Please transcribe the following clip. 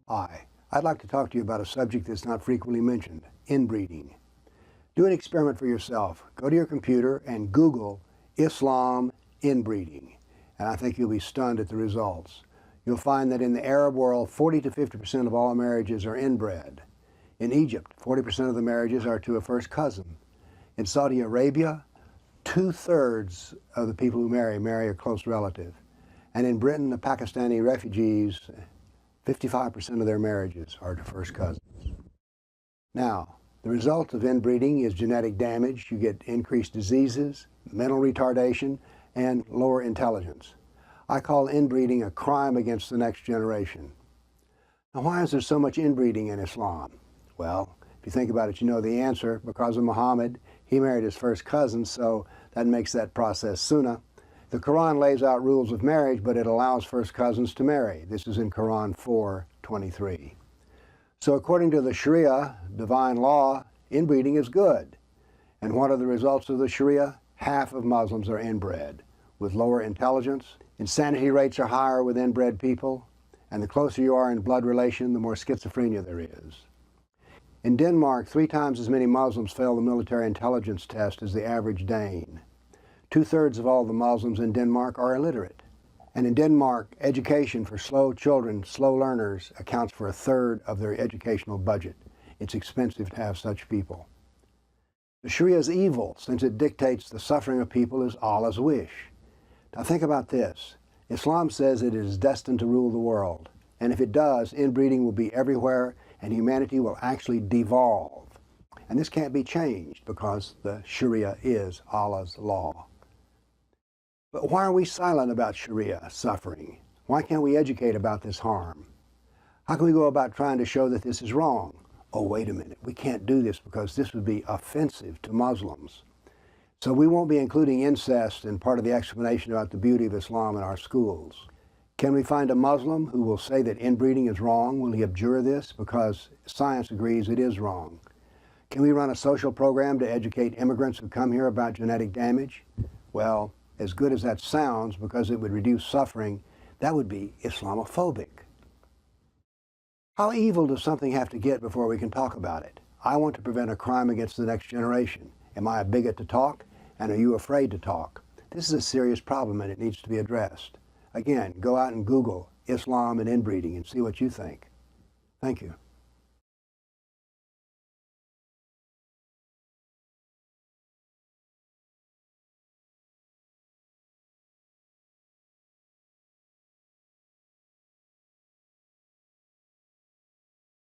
Hi, I'd like to talk to you about a subject that's not frequently mentioned, inbreeding. Do an experiment for yourself. Go to your computer and Google Islam inbreeding, and I think you'll be stunned at the results. You'll find that in the Arab world, 40 to 50% of all marriages are inbred. In Egypt, 40% of the marriages are to a first cousin. In Saudi Arabia, 2/3 of the people who marry a close relative. And in Britain, the Pakistani refugees, 55% of their marriages are to first cousins. Now, the result of inbreeding is genetic damage. You get increased diseases, mental retardation, and lower intelligence. I call inbreeding a crime against the next generation. Now, why is there so much inbreeding in Islam? Well, if you think about it, you know the answer. Because of Muhammad, he married his first cousin, so that makes that process sunnah. The Quran lays out rules of marriage, but it allows first cousins to marry. This is in Quran 4:23. So according to the Sharia, divine law, inbreeding is good. And what are the results of the Sharia? Half of Muslims are inbred, with lower intelligence. Insanity rates are higher with inbred people. And the closer you are in blood relation, the more schizophrenia there is. In Denmark, 3 times as many Muslims fail the military intelligence test as the average Dane. 2/3 of all the Muslims in Denmark are illiterate. And in Denmark, education for slow children, slow learners, accounts for 1/3 of their educational budget. It's expensive to have such people. The Sharia is evil since it dictates the suffering of people as Allah's wish. Now think about this. Islam says it is destined to rule the world. And if it does, inbreeding will be everywhere and humanity will actually devolve. And this can't be changed because the Sharia is Allah's law. But why are we silent about Sharia suffering? Why can't we educate about this harm? How can we go about trying to show that this is wrong? Oh, wait a minute, we can't do this because this would be offensive to Muslims. So we won't be including incest in part of the explanation about the beauty of Islam in our schools. Can we find a Muslim who will say that inbreeding is wrong? Will he abjure this? Because science agrees it is wrong. Can we run a social program to educate immigrants who come here about genetic damage? Well, as good as that sounds, because it would reduce suffering, that would be Islamophobic. How evil does something have to get before we can talk about it? I want to prevent a crime against the next generation. Am I a bigot to talk? And are you afraid to talk? This is a serious problem and it needs to be addressed. Again, go out and Google Islam and inbreeding and see what you think. Thank you.